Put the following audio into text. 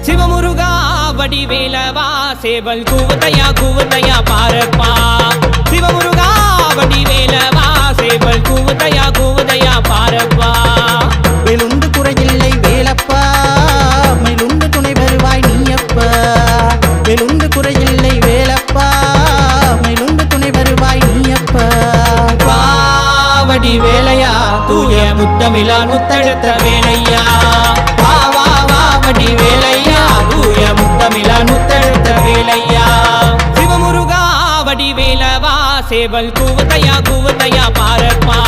சிவமுருகா வடிவேலவா சேவல் கூவதையா பாரப்பா சிவமுருகா வடிவேலவா சேவல் கூவதையா பாரப்பா வேலுண்டு குறையில்லை வேலப்பா மயிலுண்டு துணை வருவாய் நீயப்பா வேலுண்டு குறையில்லை வேலப்பா மயிலுண்டு துணை வருவாய் நீயப்பா வடிவேலையா தூய முத்தமிழால் முத்தெடுத்த வேலையா வடிவேலையா தூய முத்தமிழால் முத்தெடுத்த வேலையா சிவமுருகா வடிவேலவா சேவல் கூவதையா பாரப்பா